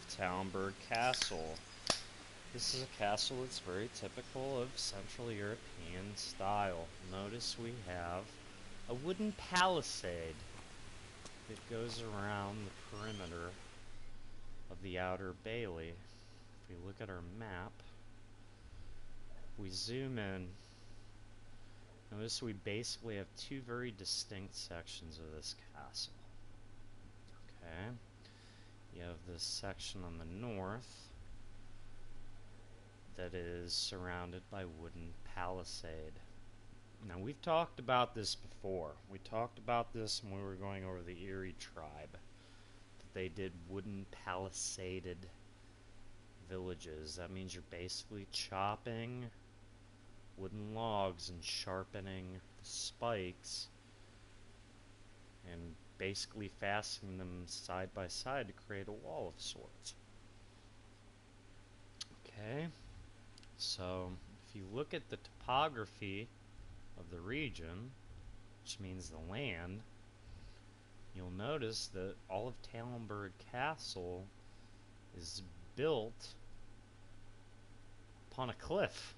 of Talmberg Castle. This is a castle that's very typical of Central European style. Notice we have a wooden palisade that goes around the perimeter of the outer bailey. If we look at our map, we zoom in. Notice we basically have two very distinct sections of this castle. Okay, you have this section on the north that is surrounded by wooden palisade. Now, we've talked about this before. We talked about this when we were going over the Erie tribe. That they did wooden palisaded villages. That means you're basically chopping wooden logs and sharpening the spikes and basically fastening them side by side to create a wall of sorts. Okay, so if you look at the topography of the region, which means the land, you'll notice that all of Talmberg Castle is built upon a cliff.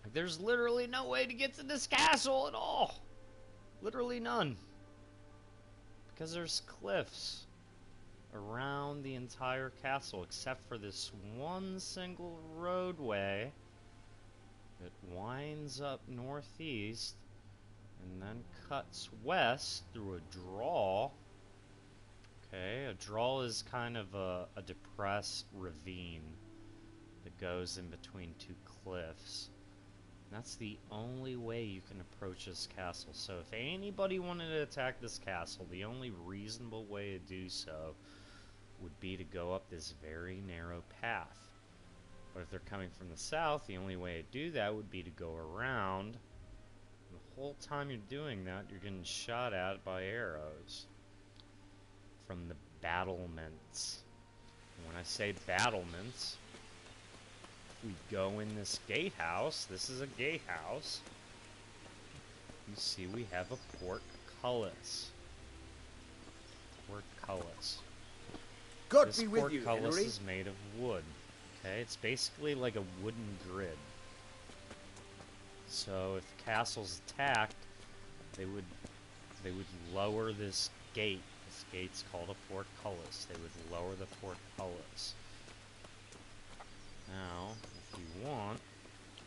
Like, there's literally no way to get to this castle at all. Literally none. Because there's cliffs around the entire castle, except for this one single roadway that winds up northeast and then cuts west through a draw. Okay, a draw is kind of a depressed ravine that goes in between two cliffs. And that's the only way you can approach this castle. So if anybody wanted to attack this castle, the only reasonable way to do so would be to go up this very narrow path. But if they're coming from the south, the only way to do that would be to go around. And the whole time you're doing that, you're getting shot at by arrows from the battlements. And when I say battlements, we go in this gatehouse. This is a gatehouse. You see we have a portcullis. Portcullis. God This be with you, portcullis Henry. is made of wood. Okay, it's basically like a wooden grid. So if the castle's attacked, they would lower this gate. This gate's called a portcullis. They would lower the portcullis. Now, if you want,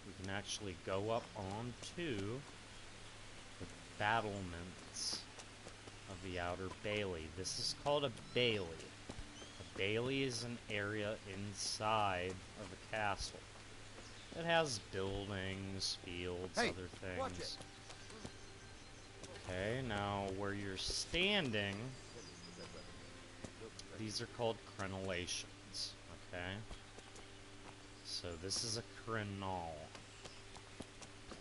we can actually go up onto the battlements of the outer bailey. This is called a bailey. A bailey is an area inside of a castle. It has buildings, fields, Hey, other things. watch it. Okay, now where you're standing, these are called crenellations. Okay? So this is a crenell.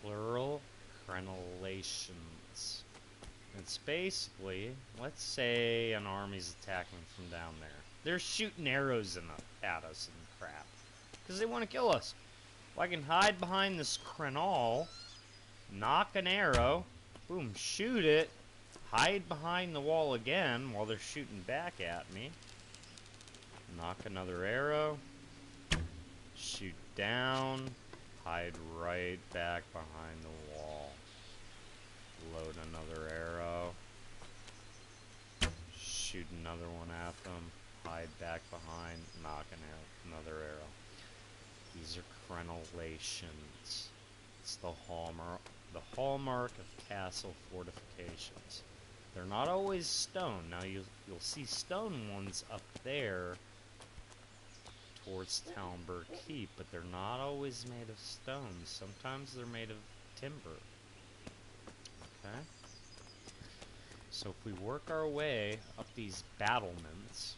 Plural crenellations. It's basically, let's say an army's attacking from down there. They're shooting arrows at us and crap. Because they want to kill us. Well, I can hide behind this crenell, knock an arrow, boom, shoot it, hide behind the wall again while they're shooting back at me. Knock another arrow, shoot down, hide right back behind the wall. Load another arrow, shoot another one at them, hide back behind, knock another arrow. These are crenellations. It's the hallmark of castle fortifications. They're not always stone. Now you'll see stone ones up there towards Talmberg Keep, but they're not always made of stone. Sometimes they're made of timber. Okay? So if we work our way up these battlements,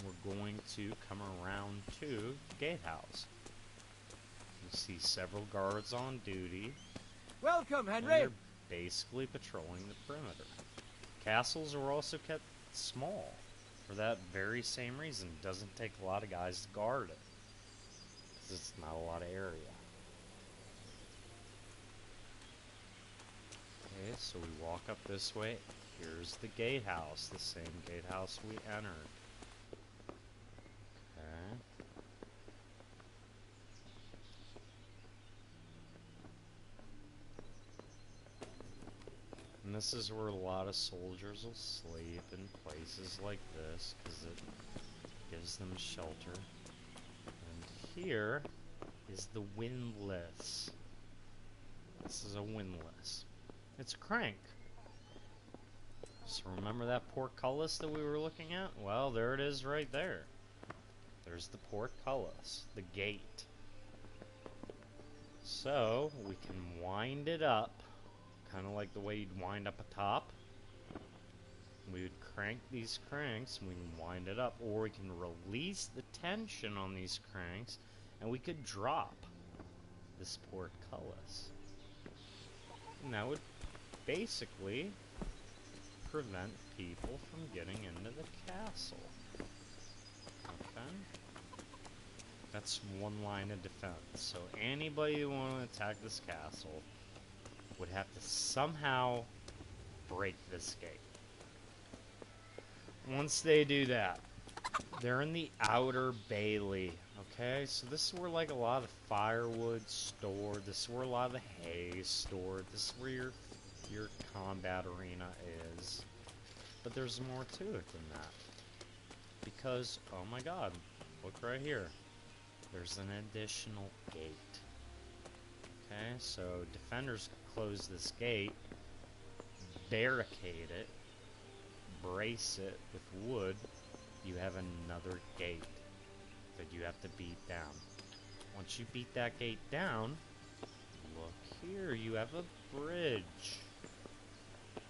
we're going to come around to the gatehouse. You see several guards on duty. Welcome, And Henry. they're basically patrolling the perimeter. Castles are also kept small for that very same reason. It doesn't take a lot of guys to guard it, because it's not a lot of area. Okay, so we walk up this way. Here's the gatehouse, the same gatehouse we entered. this is where a lot of soldiers will sleep in places like this, because it gives them shelter. And here is the windlass. This is a windlass. It's a crank. So remember that portcullis that we were looking at? Well, there it is right there. There's the portcullis, the gate. So we can wind it up, kind of like the way you'd wind up a top. We would crank these cranks and we can wind it up, or we can release the tension on these cranks and we could drop this portcullis. And that would basically prevent people from getting into the castle. Okay? That's one line of defense. So anybody who want to attack this castle would have to somehow break this gate. Once they do that, they're in the outer bailey. Okay, so this is where like a lot of the firewood's stored. This is where a lot of the hay is stored. This is where your combat arena is. But there's more to it than that. Because, oh my god, look right here. There's an additional gate. Okay, so defenders close this gate, barricade it, brace it with wood. You have another gate that you have to beat down. Once you beat that gate down, look here, you have a bridge.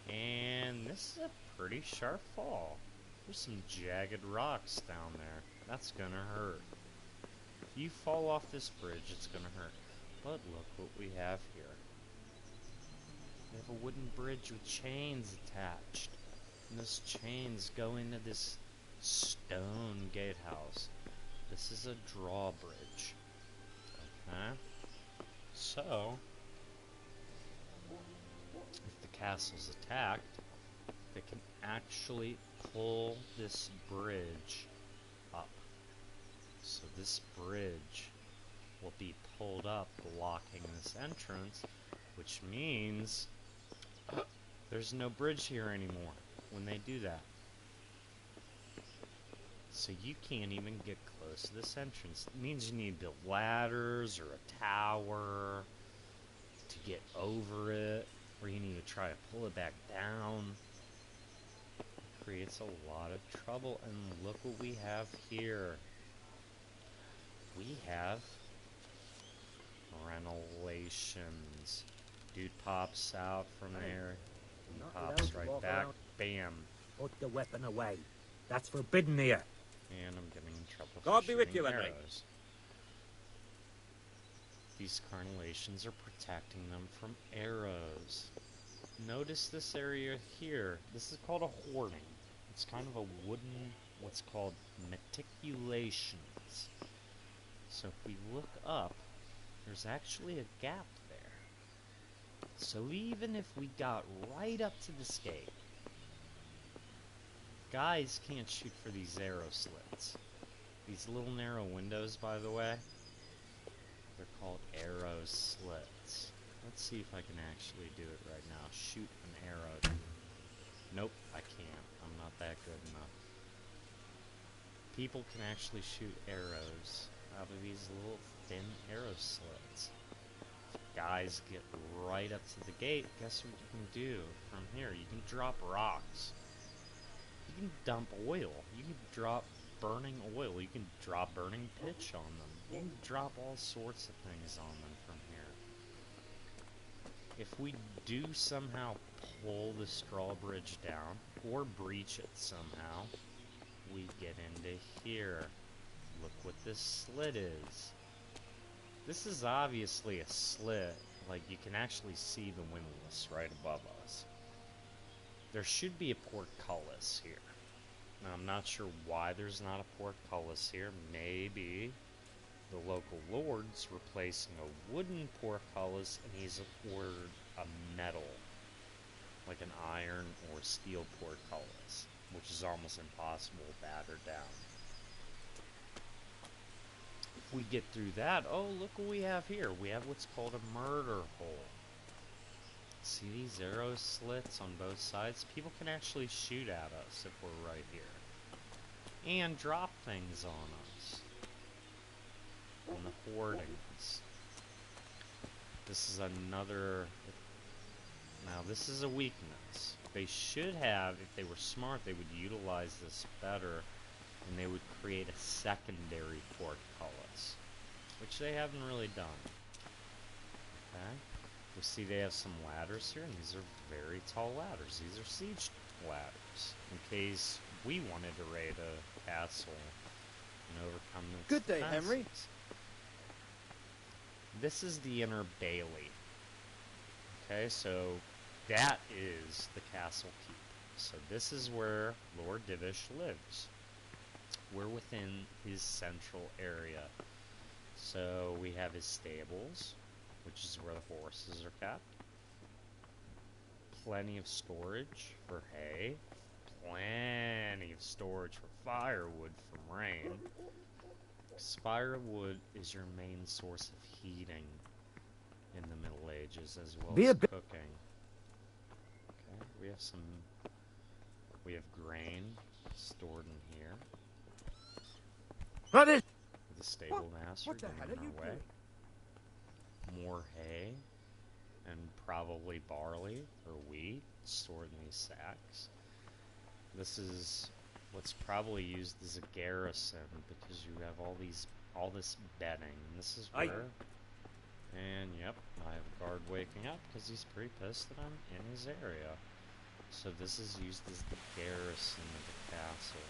And this is a pretty sharp fall. There's some jagged rocks down there. That's gonna hurt. If you fall off this bridge, it's gonna hurt. But look what we have here. We have a wooden bridge with chains attached. And those chains go into this stone gatehouse. This is a drawbridge. Okay? So, if the castle's attacked, they can actually pull this bridge up. So this bridge will be pulled up, blocking this entrance, which means there's no bridge here anymore when they do that. So you can't even get close to this entrance. It means you need to build ladders or a tower to get over it, or you need to try to pull it back down. It creates a lot of trouble, and look what we have here. We have Renovations. Dude pops out from there and pops right back. Bam. Put the weapon away. That's forbidden here. And I'm getting in trouble for God be with shooting you, Henry. arrows. These carnelations are protecting them from arrows. Notice this area here. This is called a hoarding. It's kind of a wooden, what's called meticulations. So if we look up, there's actually a gap there. So even if we got right up to this gate, guys can't shoot for these arrow slits. These little narrow windows, by the way, they're called arrow slits. Let's see if I can actually do it right now. Shoot an arrow. Nope, I can't. I'm not that good enough. People can actually shoot arrows out of these little thin arrow slits. If guys get right up to the gate, guess what you can do from here? You can drop rocks. You can dump oil. You can drop burning oil. You can drop burning pitch on them. You can drop all sorts of things on them from here. If we do somehow pull this drawbridge down, or breach it somehow, we get into here. Look what this slit is. This is obviously a slit. Like, you can actually see the windlass right above us. There should be a portcullis here. Now, I'm not sure why there's not a portcullis here. Maybe the local lord's replacing a wooden portcullis and he's ordered a metal, like an iron or steel portcullis, which is almost impossible to batter down. If we get through that, oh, look what we have here. We have what's called a murder hole. See these arrow slits on both sides? People can actually shoot at us if we're right here. And drop things on us. On the hoardings. This is another... Now this is a weakness. They should have, if they were smart, they would utilize this better, and they would create a secondary portcullis, which they haven't really done. Okay? We see they have some ladders here, and these are very tall ladders. These are siege ladders, in case we wanted to raid a castle and overcome its Good day, defenses. Henry. This is the inner bailey. Okay, so that is the castle keep. So this is where Lord Divish lives. We're within his central area. So we have his stables, which is where the horses are kept. Plenty of storage for hay. Plenty of storage for firewood from rain. Firewood is your main source of heating in the Middle Ages, as well as cooking. Okay, we have grain stored in here. What is? The stable master What the going hell on are you our way. More hay, and probably barley or wheat stored in these sacks. This is what's probably used as a garrison, because you have all this bedding. This is where, and yep, I have a guard waking up because he's pretty pissed that I'm in his area. So this is used as the garrison of the castle.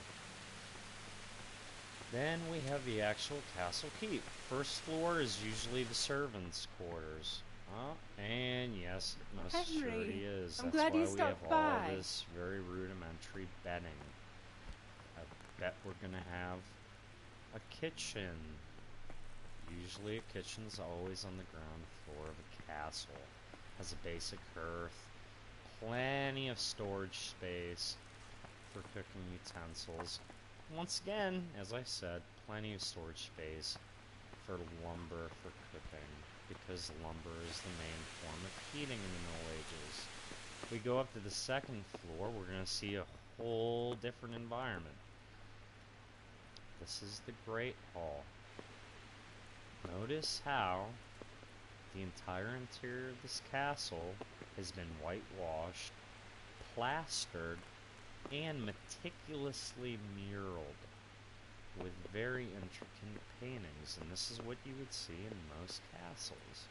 Then we have the actual castle keep. First floor is usually the servants' quarters. And yes, it most surely is. I'm That's glad why you we stopped have by. all this very rudimentary bedding. I bet we're gonna have a kitchen. Usually a kitchen's always on the ground floor of a castle. Has a basic hearth. Plenty of storage space for cooking utensils. Once again, as I said, plenty of storage space for lumber for cooking, because lumber is the main form of heating in the Middle Ages. If we go up to the second floor, we're going to see a whole different environment. This is the Great Hall. Notice how the entire interior of this castle has been whitewashed, plastered, and meticulously muraled with very intricate paintings, and this is what you would see in most castles.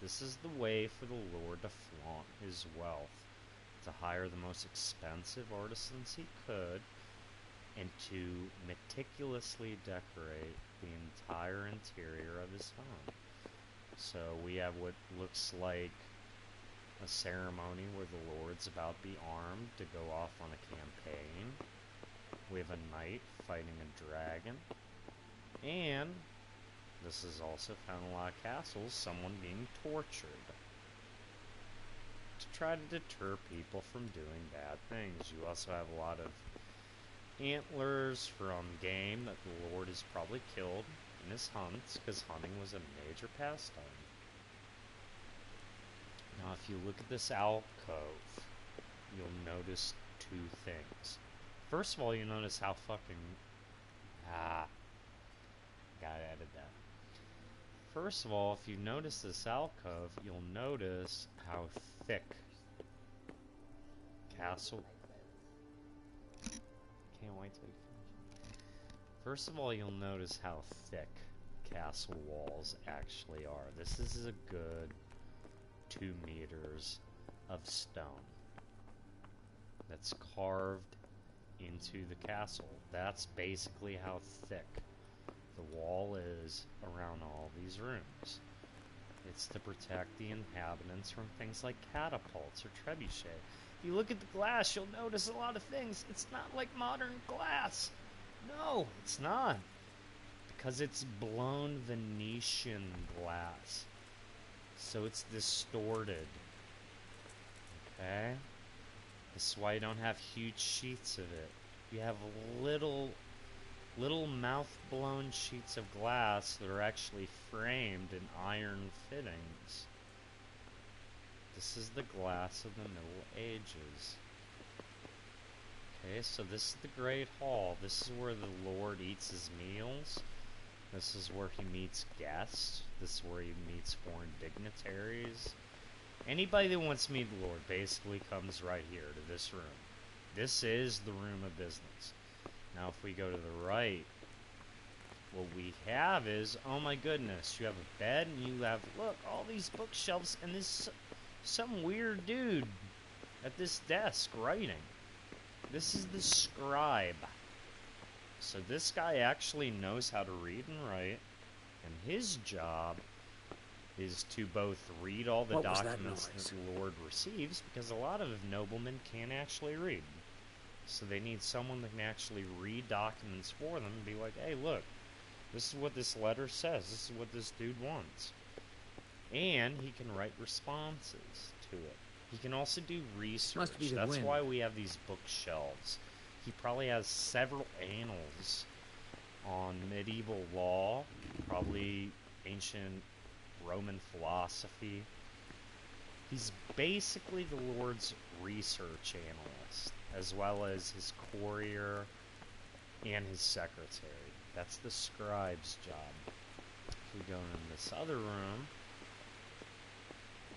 This is the way for the lord to flaunt his wealth, to hire the most expensive artisans he could, and to meticulously decorate the entire interior of his home. So we have what looks like a ceremony where the lord's about to be armed to go off on a campaign. We have a knight fighting a dragon. And this is also found in a lot of castles, someone being tortured to try to deter people from doing bad things. You also have a lot of antlers from game that the lord has probably killed in his hunts, because hunting was a major pastime. Now, if you look at this alcove, you'll notice two things. First of all, you notice how fucking... gotta edit that. First of all, if you notice this alcove, you'll notice how thick castle... Can't wait till you finish. First of all, you'll notice how thick castle walls actually are. This is a good 2 meters of stone that's carved into the castle. That's basically how thick the wall is around all these rooms. It's to protect the inhabitants from things like catapults or trebuchet. If you look at the glass, you'll notice a lot of things. It's not like modern glass. No, it's not. Because it's blown Venetian glass. So it's distorted. Okay? This is why you don't have huge sheets of it. You have little mouth-blown sheets of glass that are actually framed in iron fittings. This is the glass of the Middle Ages. Okay, so this is the Great Hall. This is where the Lord eats his meals. This is where he meets guests. This is where he meets foreign dignitaries. Anybody that wants to meet the Lord basically comes right here to this room. This is the room of business. Now if we go to the right, what we have is, oh my goodness, you have a bed and you have, look, all these bookshelves and this some weird dude at this desk writing. This is the scribe. So this guy actually knows how to read and write, and his job is to both read all the documents that the Lord receives, because a lot of noblemen can't actually read. So they need someone that can actually read documents for them and be like, hey, look, this is what this letter says. This is what this dude wants. And he can write responses to it. He can also do research. That's why we have these bookshelves. He probably has several annals on medieval law, probably ancient Roman philosophy. He's basically the Lord's research analyst, as well as his courier and his secretary. That's the scribe's job. If we go in this other room,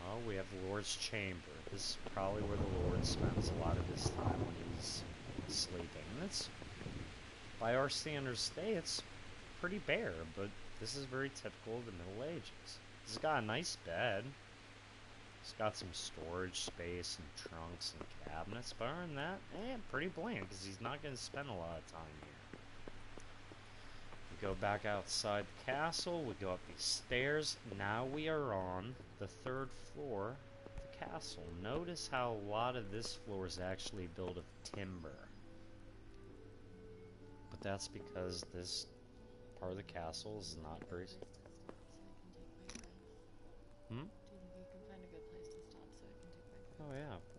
well, we have the Lord's chamber. This is probably where the Lord spends a lot of his time when he's sleeping. And it's, by our standards today, it's pretty bare, but this is very typical of the Middle Ages. It's got a nice bed. It's got some storage space and trunks and cabinets, but other than that, pretty bland, because he's not going to spend a lot of time here. We go back outside the castle, we go up these stairs. Now we are on the 3rd floor of the castle. Notice how a lot of this floor is actually built of timber. But that's because this part of the castle is not very... Hmm? Do you think you can find a good place to stop so I can take my breath? Oh yeah.